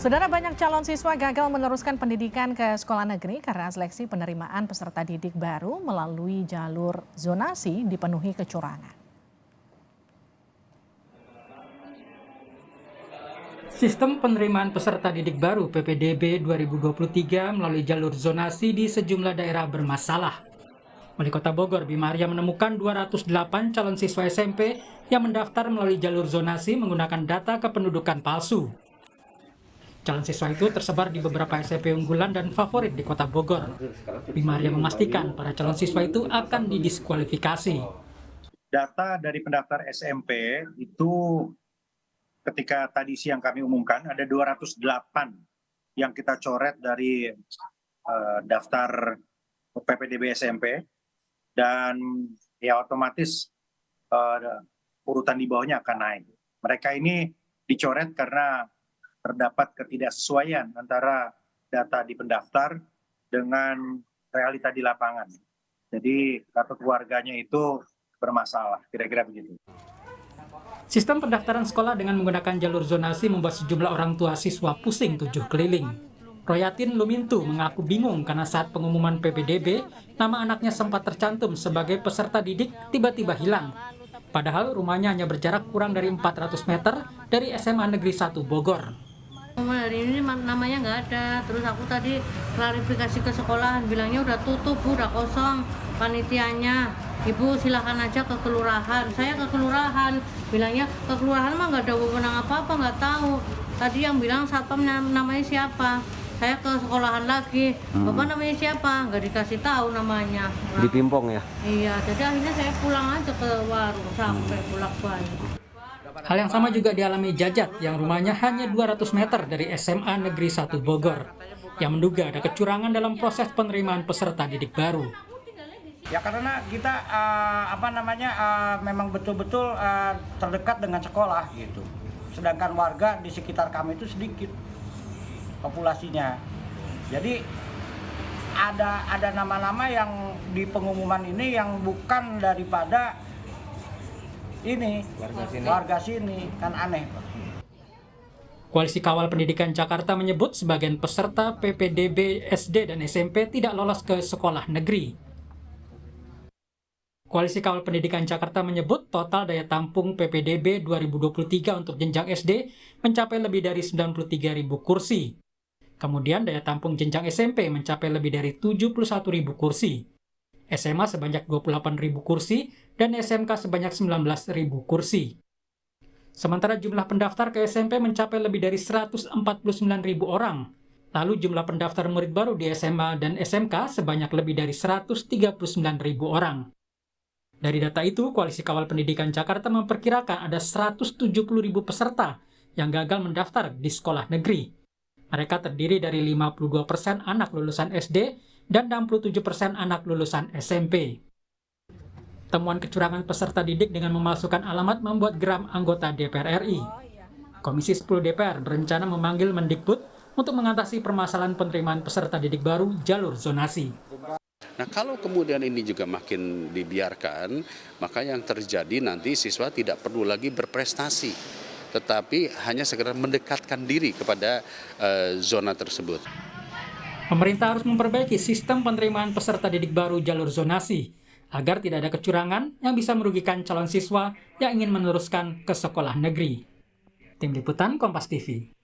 Saudara, banyak calon siswa gagal meneruskan pendidikan ke sekolah negeri karena seleksi penerimaan peserta didik baru melalui jalur zonasi dipenuhi kecurangan. Sistem penerimaan peserta didik baru PPDB 2023 melalui jalur zonasi di sejumlah daerah bermasalah. Wali Kota Bogor, Bima Arya, menemukan 208 calon siswa SMP yang mendaftar melalui jalur zonasi menggunakan data kependudukan palsu. Calon siswa itu tersebar di beberapa SMP unggulan dan favorit di Kota Bogor. Bima Arya memastikan para calon siswa itu akan didiskualifikasi. Data dari pendaftar SMP itu ketika tadi siang kami umumkan ada 208 yang kita coret dari daftar PPDB SMP dan ya otomatis urutan di bawahnya akan naik. Mereka ini dicoret karena terdapat ketidaksesuaian antara data di pendaftar dengan realita di lapangan. Jadi kartu keluarganya itu bermasalah, kira-kira begitu. Sistem pendaftaran sekolah dengan menggunakan jalur zonasi membuat sejumlah orang tua siswa pusing 7 keliling. Royatin Lumintu mengaku bingung karena saat pengumuman PPDB, nama anaknya sempat tercantum sebagai peserta didik tiba-tiba hilang. Padahal rumahnya hanya berjarak kurang dari 400 meter dari SMA Negeri 1 Bogor. Hari ini namanya nggak ada, terus aku tadi klarifikasi ke sekolahan, bilangnya udah tutup, udah kosong panitianya. Ibu silahkan aja ke kelurahan. Saya ke kelurahan, bilangnya ke kelurahan mah nggak ada wewenang apa-apa, nggak tahu. Tadi yang bilang satpam namanya siapa. Saya ke sekolahan lagi, bapak namanya siapa? Nggak dikasih tahu namanya. Di Pimpong ya? Iya, jadi akhirnya saya pulang aja ke warung sampai bolak-balik. Hal yang sama juga dialami Jajat yang rumahnya hanya 200 meter dari SMA Negeri 1 Bogor, yang menduga ada kecurangan dalam proses penerimaan peserta didik baru. Ya karena kita memang betul-betul terdekat dengan sekolah gitu. Sedangkan warga di sekitar kami itu sedikit populasinya. Jadi ada nama-nama yang di pengumuman ini yang bukan daripada ini warga sini, kan aneh. Koalisi Kawal Pendidikan Jakarta menyebut sebagian peserta PPDB SD dan SMP tidak lolos ke sekolah negeri. Koalisi Kawal Pendidikan Jakarta menyebut total daya tampung PPDB 2023 untuk jenjang SD mencapai lebih dari 93.000 kursi. Kemudian daya tampung jenjang SMP mencapai lebih dari 71.000 kursi. SMA sebanyak 28.000 kursi dan SMK sebanyak 19.000 kursi. Sementara jumlah pendaftar ke SMP mencapai lebih dari 149.000 orang. Lalu jumlah pendaftar murid baru di SMA dan SMK sebanyak lebih dari 139.000 orang. Dari data itu, Koalisi Kawal Pendidikan Jakarta memperkirakan ada 170.000 peserta yang gagal mendaftar di sekolah negeri. Mereka terdiri dari 52% anak lulusan SD dan 67% anak lulusan SMP. Temuan kecurangan peserta didik dengan memalsukan alamat membuat geram anggota DPR RI. Komisi 10 DPR berencana memanggil Mendikbud untuk mengatasi permasalahan penerimaan peserta didik baru jalur zonasi. Nah, kalau kemudian ini juga makin dibiarkan, maka yang terjadi nanti siswa tidak perlu lagi berprestasi, tetapi hanya sekedar mendekatkan diri kepada zona tersebut. Pemerintah harus memperbaiki sistem penerimaan peserta didik baru jalur zonasi, agar tidak ada kecurangan yang bisa merugikan calon siswa yang ingin meneruskan ke sekolah negeri. Tim Liputan Kompas TV.